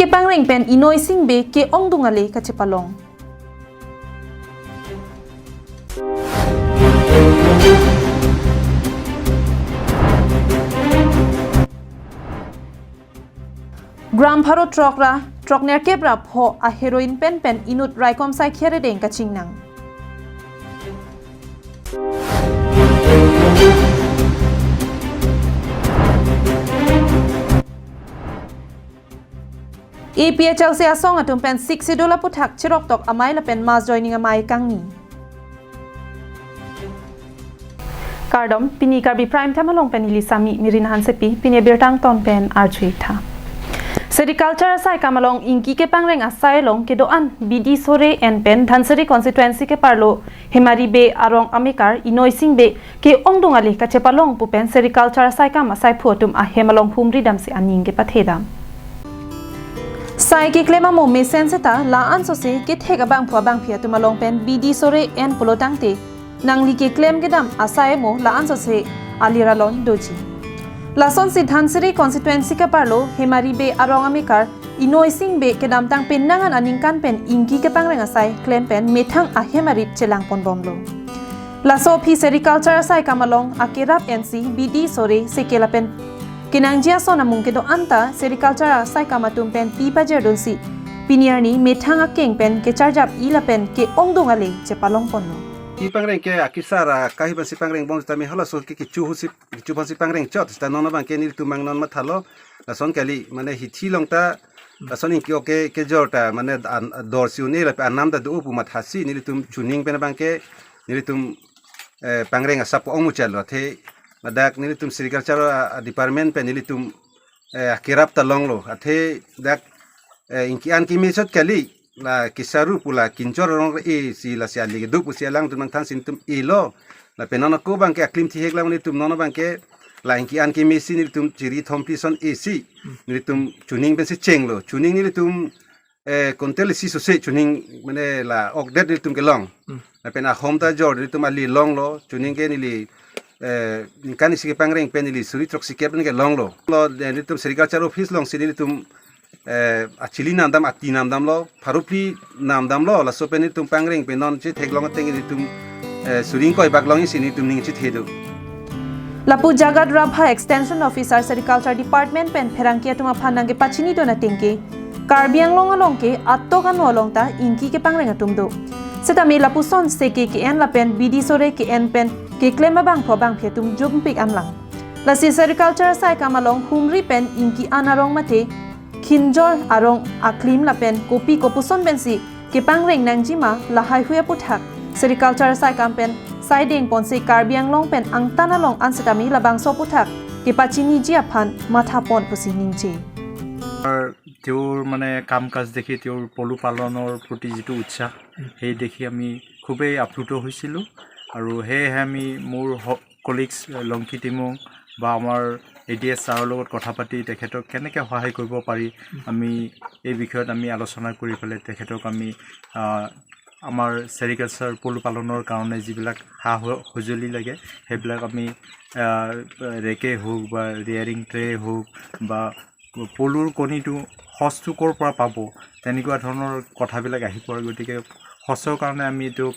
ke pangreng pen inoi sing be ke ong dungale ka chepalong Gram pharo trok ner kebra pho a heroin pen inut raikom sai khere deng ka chingnang EPHL se asong atum pen $60 puthak chirok tok amai la pen mas joining amai kangni Kardom pini karbi prime time along pen ilisami mirin hansepi pini birtang ton pen archui tha Sericulture sai kamalong inki ke pangreng asai long ke doan BD sore en pen Dhansari constituency ke parlo Hemari be arong amikar inoising be ke ongdungali ka chepalong pupen sericulture sai kam asai photum a hemalong humri dam se aning ke pathedam Sai ke klema mo me senseta la anso se ke thega bang phwa bang phia tumalong pen BD sore en polotangte nangli ke claim ke dam asai mo la anso se aliralon doji Lason si Dhansari constituency ke parlo Hemari be arong amikar inoising be ke dam tang pen nangan aningkan pen inki ke pangreng asai claim pen methang a Hemari chelang pon bomlo Laso phi sericulture sai kamalong akirap NC BD sore sekela pen kinangjia sona mungke do anta sericulture sai kamatum pen pi pajer donsi piniarni methang a keng pen ke charjap ila pen ke ongdungale chepalong ponlo Ipangreng ke akisara kahiban si pangreng bong tami hala so ke chu ban si pangreng chot sta nona bang ke ni tumang non mathalo la son kali mane hithi longta la son in ke jorta mane dor si uni la anam da du upu mathasi ni tum chuning pen bang ke ni tum pangreng asap omu chalo the madak ni tum agriculture department pen ni tum akirap ta longlo athe dak inki an ki mesot kali la kisaru pula kinchor rong si la sia lige du pusia lang tum thang sin tum ilo la penona ko bang ke aklim thi heklang ni tum nono bang ke la inki an ki mesi ni tum chiri thompi son ac ni tum tuning ben se chenglo tuning ni tum kontel si so se tuning mane la okdet ni tum ke long la pena home ta jor ni tum ali long lo tuning ke ni li kan si ke pangreng pen ni li suri trok si ke ke long lo ni tum agriculture office long si ni tum achili namdam ati namdam lo farupli namdam lo la sopeni tum pangreng pe non chi theklong tengi tum suring koi baklong sini tum ning chi thedu Lapu Jagat Rabha Extension Officer Agriculture Department pen pherangkia tuma phanange pachini dona tingke karbiang long alongke atto kan olongta inki ke pangreng atumdo setami lapu son seke ke en la pen BD sore ke en pen ke klema bang phobang phetum jumpik amlang la si agriculture sai kamalong humri pen inki anarong mate Kinjor arong aklim lapen kopi kopuson bensi ke pangreng nangjima lahai huya puthak sericulture sai kampen sai deng ponse karbiang long pen angtana long ansetami labang so puthak ke pachini jia phan matha pon pusi ningche তেওঁৰ মানে কাম কাজ দেখি তেওঁৰ পলু পালনৰ প্ৰতি যেটো উৎসাহ সেই দেখি আমি খুবেই আপ্লুত হৈছিলো আৰু হেহে আমি মোৰ কলিগছ লংকি টিমং বা আমাৰ এডিএছ ছাৰৰ লগত কথা পাতি তেখেতক কেনেকৈ সহায় কৰিব পাৰি আমি এই বিষয়ত আমি আলোচনা কৰি পেলাই তেখেতক আমি আমাৰ সেৰিকালচাৰ পলু পালনৰ কাৰণে যিবিলাক সঁজুলি লাগে সেইবিলাক আমি ৰেকে হোক বা ৰিয়াৰিং ট্ৰে হোক বা পলুৰ কণীটো সস্তো ক'ৰ পৰা পাব তেনেকুৱা ধৰণৰ কথাবিলাক আহি পৰে গতিকে সঁচৰ কাৰণে আমি এইটোক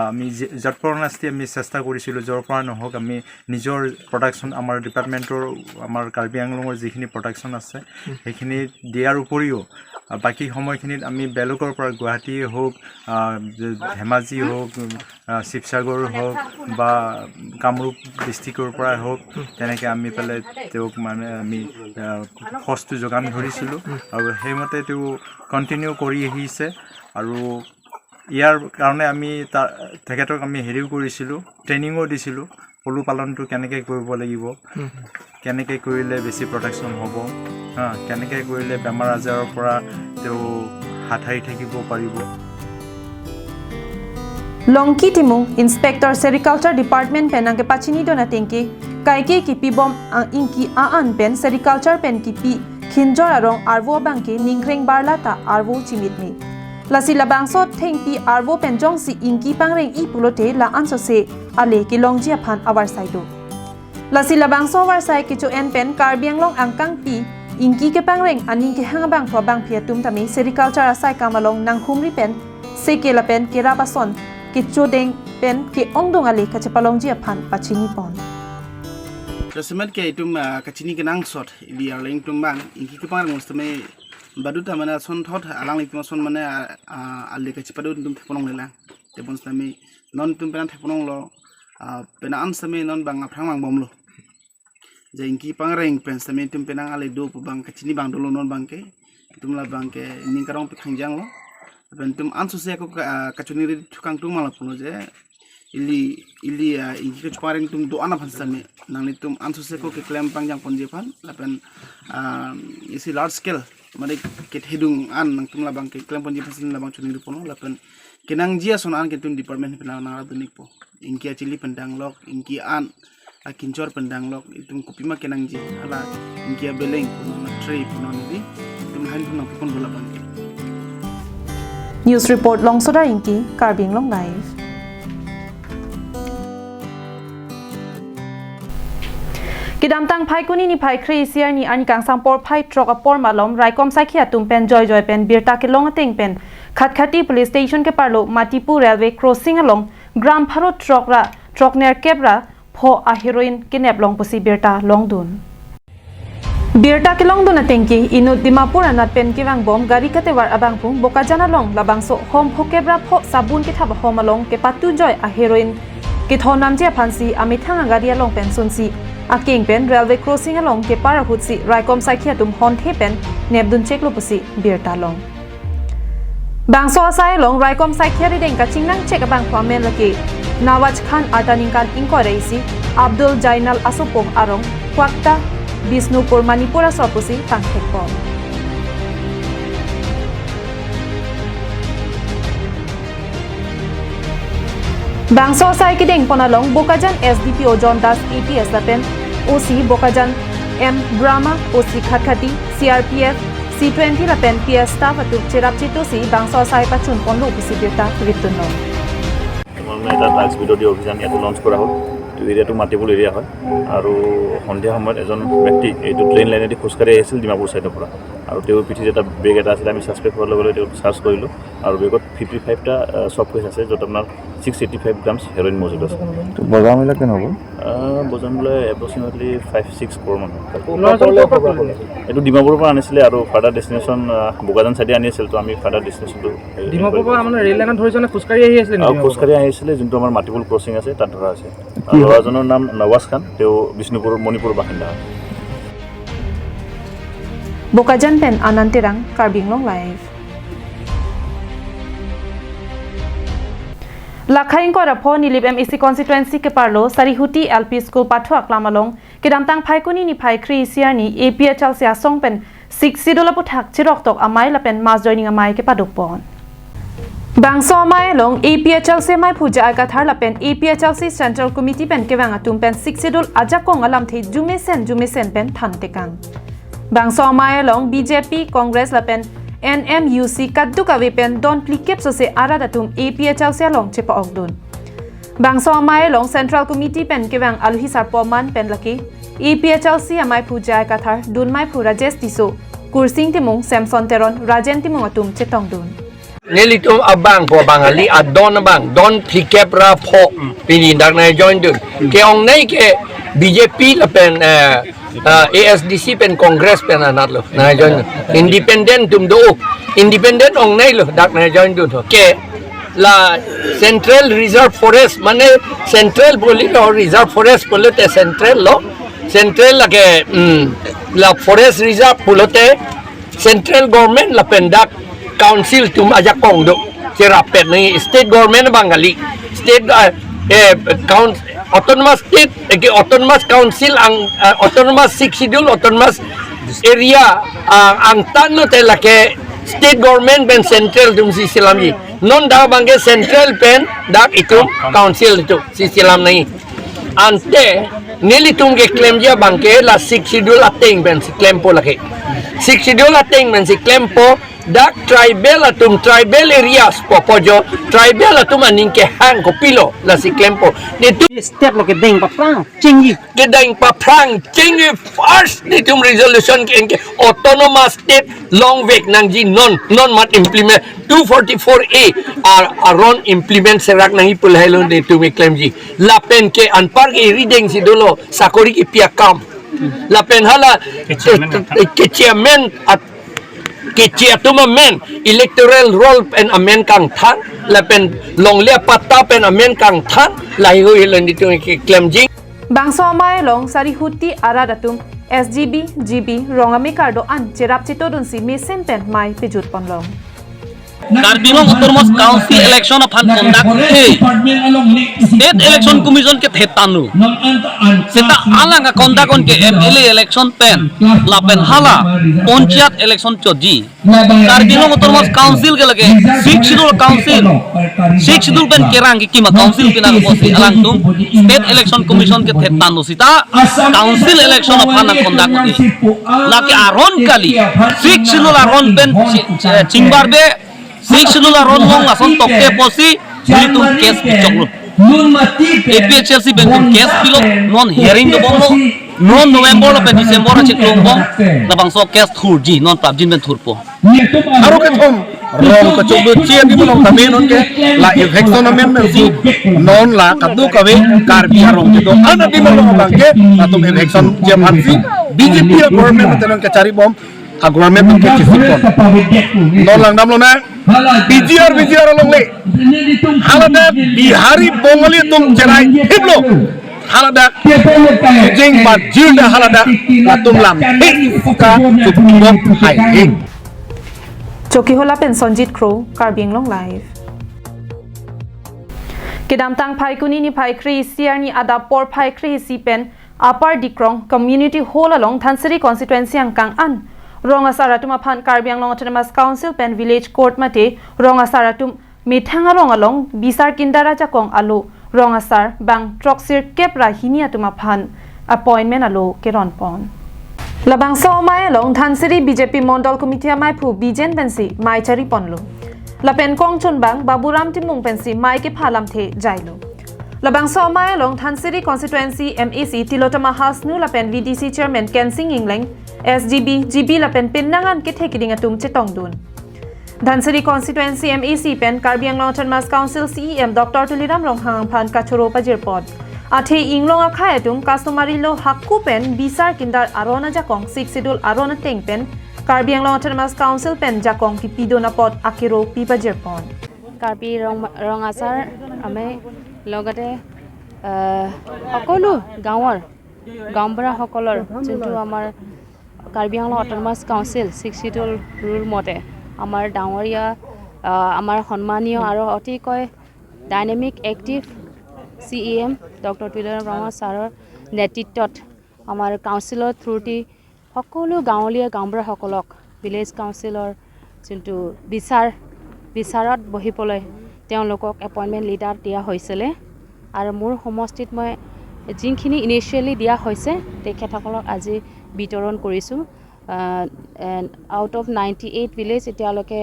আমি যৎপৰণাস্তি আমি চেষ্টা কৰিছিলোঁ য'ৰ পৰা নহওক আমি নিজৰ প্ৰডাকশ্যন আমাৰ ডিপাৰ্টমেণ্টৰ আমাৰ কাৰ্বি আংলঙৰ যিখিনি প্ৰডাকশ্যন আছে সেইখিনি দিয়াৰ উপৰিও বাকী সময়খিনিত আমি বেলেগৰ পৰা গুৱাহাটী হওক ধেমাজি হওক শিৱসাগৰ হওক বা কামৰূপ ডিষ্ট্ৰিক্টৰ পৰা হওক তেনেকৈ আমি পেলাই তেওঁক মানে আমি সস্তো যোগান ধৰিছিলোঁ আৰু সেইমতে তেওঁ কণ্টিনিউ কৰি আহিছে আৰু ইয়াৰ কাৰণে আমি তেখেতক আমি হেৰিও কৰিছিলোঁ ট্ৰেইনিঙো দিছিলোঁ পলু পালনটো কেনেকৈ কৰিব লাগিব কেনেকৈ কৰিলে বেছি প্ৰডাকশ্যন হ'ব কেনেকৈ কৰিলে বেমাৰ আজাৰৰ পৰা তেওঁ হাত সাৰি থাকিব পাৰিব Longki timu Inspector Sericulture Department penangke pachini dona tengke kaike ki pibom inki aan pen Sericulture pen ki pi khinjor arong arvo bangke ningkreng barlata arvo chimitni lasi labangso thengpi arvo penjong si inki pangreng I pulote la anso se ale ki longjia phan awar saido lasi labangso war sai kichu en pen karbiang long angkang pi inki ke pangreng aning ke hanga bang phwa bang phia tum tami sericulture asai kamalong nang humri pen seke la pen ke rabason ke chodeng pen ke ongdong ali ka chapalong ji aphan pachini pon Resemen ke itum kacini kenang sot di arling tumbang inki ke pangreng mustame badu ta mana son thot alang lik son mana alle kacipadu tum theponong lela tepon stame non tum penan theponong lo pena am same non bang aprang mang bomlo je inki pangreng pen same tum penang ale do bang kacini bang dolo non bang ke tum la bang ke ningkarong pe khangjang lo pen tum ansu se ko kacuni ri thukang tum mala puno je ili inki ke pangreng tum do ana phansame nang ni tum ansu se ko ke claim pangjang ponje phan lapen isi large scale mari ket hedung an nang tum labang ke claim ponji phasin labang chuni rupono lapen kenang jia sonan ke tum department pena na adunik po inki achili pendang lok inki an akincor pendang lok itum kupima kenang ji ala inki beleng puno tree puno ni tum han puno pon bola bang news report long soda inki karbing long live Kidam tang phai kuni ni phai khri siar ni ani kang sang por phai trok a por malom raikom sakhia tum pen joy pen birta ke long ateng pen khatkhati police station ke parlo matipu railway crossing along gram pharo trok ner kebra pho a heroin ke nep long pusi birta long dun birta ke long dun ateng ki inu dimapur anat pen ke wang bom gari kate war abang pung boka jana long labang so hom pho kebra pho sabun ke thaba hom along ke patu joy a heroin ke thonam je phansi amithanga gari along pen sunsi Aking pen railway crossing along ke parahut si raikom sakhia tum hon the pen nebdun cheklo pusi birta long bangso asai long raikom sakhia ri deng ka chingnang chek bang khwamen laki nawaj khan ataning kan inquiry si abdul jainal asupom arong kwakta bisnupur manipura sopusi tangthekpo Bangso sai ki deng ponalong Bokajan SDPO John Das APS lapen OC Bokajan M Brahma OC Khakhati CRPF C20 lapen PS staff atu cherap chito si bangso sai pachun ponlo bisibirta ritunno এটা drugs বিৰোধী অভিযান ইয়াতে launch কৰা হ'ল তো এৰিয়াটো মাটিপুল area হয় আৰু সন্ধিয়া সময়ত এজন ব্যক্তি এইটো ট্ৰেইন লাইনেদি খোজকাঢ়ি আহিছিল ডিমাপুৰ ছাইডৰ পৰা আৰু তেওঁৰ পিঠিত এটা বেগ এটা আছিল আমি ছাছপেক্ট হোৱাৰ লগে লগে তেওঁক চাৰ্চ কৰিলোঁ আৰু বেগত 55টা চফ কেছ আছে য'ত আপোনাৰ 685 গ্ৰামছ হেৰইন মজুত আছে তো বজাৰ মূল্য কেনে হ'ব বজাৰ মূল্য এপ্ৰক্সিমেটলি 5-6 ক্ৰ'ৰ মান এইটো ডিমাপুৰৰ পৰা আনিছিলে আৰু ফাৰ্ডাৰ ডেষ্টিনেশ্যন বোকাজান চাইডে আনি আছিল তো আমি ফাৰ্ডাৰ ডেষ্টিনেশ্যনটো ডিমাপুৰৰ পৰা মানে ৰেল লাইনত ধৰিছে নে খোজকাঢ়ি আহি আছিলে খোজকাঢ়ি আহিছিলে যোনটো আমাৰ মাটিপুল ক্ৰছিং আছে তাত ধৰা আছে ল'ৰাজনৰ নাম নৱাজ খান তেওঁ বিষ্ণুপুৰ মণিপুৰৰ বাসিন্দা হয় Bokajan pen anantirang karbing long live Lakhain ko rapho nilib MEC constituency ke parlo Sarihuti LP school pathu aklamalong kidamtang phai kuni ni phai khri siani APHL sia songpen 60 dola puthak chirok tok amai lapen mas joining amai ke paduk pon Bangso amai long APHL se mai puja agathar lapen APHL central committee pen ke wanga tum pen 60 dol aja kong alam the jume sen pen thantekang Bangso amai long BJP Congress lapen NMUC kaddu kawe pen don plikep so se arada tum APHL se long chepa ogdun Bangso amai long central committee pen ke wang alhi sarpoman pen laki APHL se amai puja agathar dun mai phu Rajesh Tiso Kursing timung Samson Teron Rajen timung atum chetong dun Nelitum abang po bangali adon abang don plikep ra po pinindak na join dun ke ong nei ke BJP lapen ASDC pen Congress pen anat lo na join independent tum do independent ong nei lo dak na join dun ke la Central Reserve Forest mane Central boli lo Reserve Forest polote Central lo Central la ke la Forest Reserve polote Central Government la pendak Council tum aja kong do cerapet ni state government bangali state autonomous state autonomous council ang autonomous 6 schedule autonomous area ang tanno te lake state government ben central tum si silami non da bangge central pen dak itu council itu si silam nai ante nili tum ke claim dia bangke la 6 schedule ateng ben si claim po lake 6 schedule ating men si klempo dak tribal atum tribal areas popojo tribal atum aning ke hang ko pilo la si klempo nitu step lo ke ding pa prang chingi kedaing paprang chingi first nitum resolution ke autonomous state long weg nang ji non mat implement 244A aron implement serak nang ipul hello nitum claim ji lapen ke anpar ke reading si dolo sakori ki piakam lapen hala ke chairman at ke chairman men electoral roll pen amen kang thang lapen long le patta pen amen kang thang lai ho hilan ditu ke claim ji Bangso amay long sari huti aradatum SGB GB rongami kardo an cherap chitodun si mesen pen mai pejut ponlong. Karbinong Autonomous Council election of conduct State Election Commission ke thetanu seta alanga conduct on ke MLA election pen lapen hala panchayat election chodji Karbinong Autonomous Council ke lage 6 schedule council 6 schedule pen kerang ki kima council pina posi alang tum State Election Commission ke thetanu sita council election of conduct lake aron kali 6 schedule aron pen chingbarbe 6 schedule aron long ason tokte posi itu case picok APHLC bentuk case pilot non hearing do bong non November lo pe December achik lombong na bangso case thurji non pabjin ben thurpo aro ke thom rong ko chobu chien di bolong tame non ke la election amendment si non la kadu kawe karbi rong ke do ana di bolong bangke atum election je phansi BJP government tenon ke cari bom government ke kisipon non lang dam lo na BJR long le halada bihari bongali tum cerai hiblo halada jing pat jirda halada atum lam ka chukbom hai hing Choki hola pen Sonjit Crow Karbing long live. Kedam tang phai kuni ni phai kri siar ni ada por phai kri si pen upper dikrong community hall along Thansari constituency angkang an Ronga Saratum upon Karbiang Long Autonomous Council Pen Village Court Mate, Ronga Saratum, Mithanga Rong along, Bisar Kindara Jakong Alo, Ronga Sar, Bang Troxir Kepra Hiniatum upon appointment alo Keron Pon. Labang so mai along Thansari BJP Mondal Committee Mai Pu Bijen Pensi, Mai Chari Ponlo. Lapen Kong Chun Bang, Baburam Timung Pensi, Mai Ke Palam The Jailo. Labang so mai along Thansari Constituency MAC Tilotama House Nu Lapen VDC Chairman Ken Sing Ingling. SGB GB lapen pinangan ke thekiling atum chetong dun Dhansari constituency MAC pen Karbiang Long Autonomous Council CEM Dr. Tuliram Ronghang Phan Kachoro Pajirpod Athe Inglong akha atum customary lo hakku pen bisar kindar arona jakong 6 schedule arona teng pen Karbiang Long Autonomous Council pen jakong ki pidona pod akiro pi Pajirpod Karbi rong asar ame logate সকলো গাঁৱৰ গাঁওবুঢ়া সকলৰ যোনটো আমাৰ Karbi Anglong autonomous council 6 schedule rule মতে আমাৰ ডাঙৰীয়া আমাৰ সন্মানীয় আৰু অতিকৈ dynamic active CEM doctor Tuliram ৰঙা ছাৰৰ নেতৃত্বত আমাৰ কাউন্সিলৰ থ্ৰুটি সকলো গাঁৱলীয়া গাঁওবুঢ়াসকলক ভিলেজ কাউন্সিলৰ যোনটো বিচাৰত বহিবলৈ তেওঁলোকক এপইণ্টমেণ্ট লিটাৰ দিয়া হৈছিলে আৰু মোৰ সমষ্টিত মই যিখিনি ইনিচিয়েলি দিয়া হৈছে তেখেতসকলক আজি বিতৰণ কৰিছোঁ আউট অফ 98 ভিলেজ এতিয়ালৈকে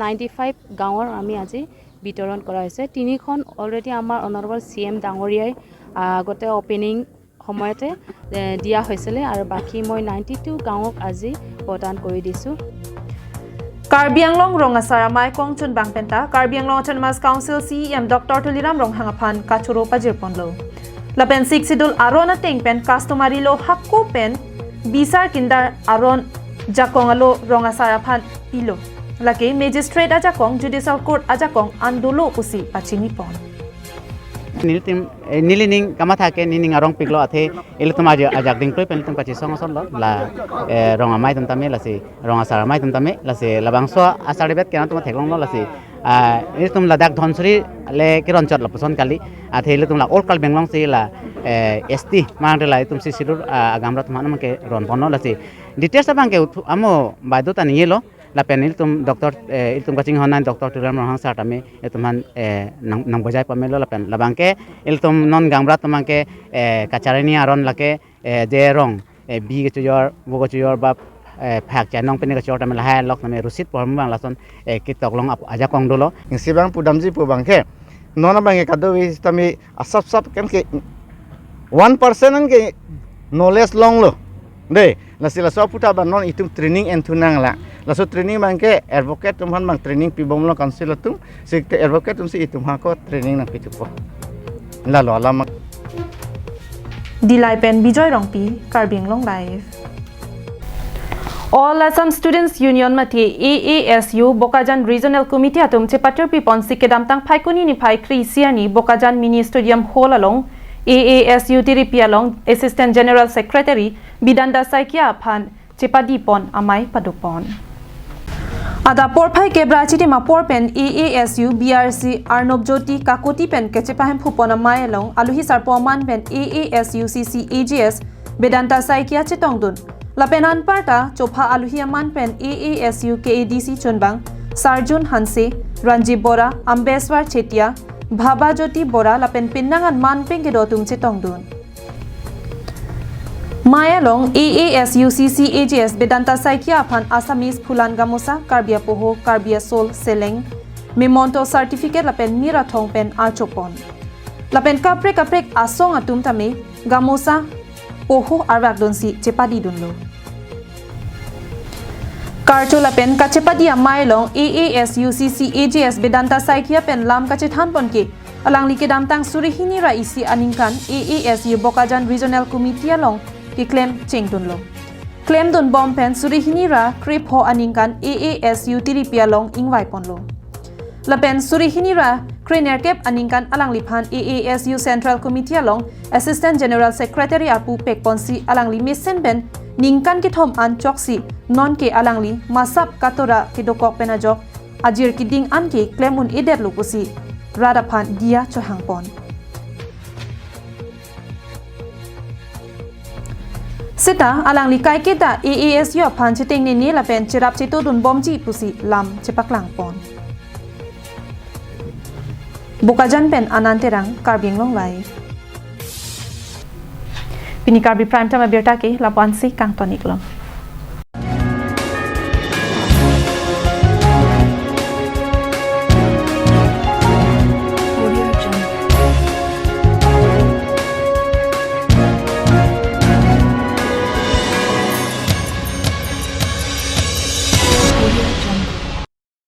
95 গাঁৱৰ আমি আজি বিতৰণ কৰা হৈছে তিনিখন অলৰেডি আমাৰ অনাৰেবল CM ডাঙৰীয়াই আগতে অপেনিং সময়তে দিয়া হৈছিলে আৰু বাকি মই 92 গাঁৱক আজি প্ৰদান কৰি দিছোঁ Karbi Anglong Rongasara Mai Kong Chun Bangpenta, Karbi Anglong Autonomous Council CEM Dr. Tuliram Ronghangaphan Kachuro Pajirponlo. Lapen 6 schedule arona tengpen customary lo hakko pen bisar kindar aron jakongalo Rongasara Phan pilo. Lake magistrate ajakong judicial court ajakong andolo pusi pachini pon. Nilining kamathake nining arong piglo athe eletum ajak ding proi pentum pachi song son la ronga mai tum tame lasi ronga sara mai tum tame lasi labangso asari bet kenan tum theklong lo lasi eletum ladak dhonsri le kiron chot lapson kali athe eletum la all kal benglong si la ST mang la tum si sidur agamra tum anam ke ron pono lasi details abang ke amo baidota nielo la penil tum doctor tum coaching honan doctor turam rohang satame etuman nang bojai pamelo la pen labangke iltum non gambra tumangke kacharani aron lake de rong bi ke chujor bo ke chujor ba phak cha nong pen ke chujor tam la ha lok name rusit por bang lason ki toklong aja kong dolo sibang pudamji pu bangke nona bange kado wis tami asap sap kan ke 1% an ke knowledge long lo de la sila so puta ban non itum training and tunang la la so training bangke advocate tum han bang training pi bom lo council tum sik advocate tum si itum ha ko training na pitu po la lo la mak Dilai pen Bijoy Rongpi, Karbi Anglong Live. All Assam Students Union Mati AASU Bokajan Regional Committee atum chepatur pipon sikedam tang phaikuni ni phai krisiani Bokajan Mini Stadium Hall along AASU Tiripi along Assistant General Secretary Bidanda Saikia Phan chepadi pon amai padupon. Ada porphai kebrachi de mapor pen AASU BRC Arnob Jyoti Kakoti pen kechepahem phupona mai along aluhi sarpoman pen AASU CC AGS Vedanta Saikia Chitongdun Lapenan Parta Chopha Aluhi man pen AASU KADC Chunbang Sarjun Hanse Ranjib Bora Ambeswar Chetia Bhaba Jyoti Bora Lapen Pinnangan man pengedotum Chitongdun Maya long AASU CC AGS Vedanta Saikia Phan Assamese Phulan Gamosa Karbia Poho Karbia Sol Seleng Memonto Certificate Lapen Mira Thong Pen Archopon Lapen Kaprek Asong Atum Tame Gamosa Poho Arwak Donsi Chepadi Dunlo Karto Lapen Kachepadi Amai long AASU CC AGS Vedanta Saikia Pen Lam Kachethan Ponke Alang Likedam Tang Surihini Ra Isi Aningkan AASU Bokajan Regional Committee along ki claim chengdun lo claim dun bom pen surihini ra krip ho aningkan AASU Tiripia long ingwai pon lo la pen surihini ra krener kep aningkan alang liphan AASU Central Committee along Assistant General Secretary apu pekponsi alang li mesen ben ningkan ki thom an choksi non ke alang li masap katora ki dokok penajok ajir ki ding an ke claim un edet lo pusi rada phan dia chohang pon Sita alang likai kita AASU phan chiting ni la pen chirap chitu dun bomji pusi lam chepaklang pon Bokajan pen ananterang Karbi Anglong Live Pini Karbi Prime Time abirta ke lapan si kang tonik long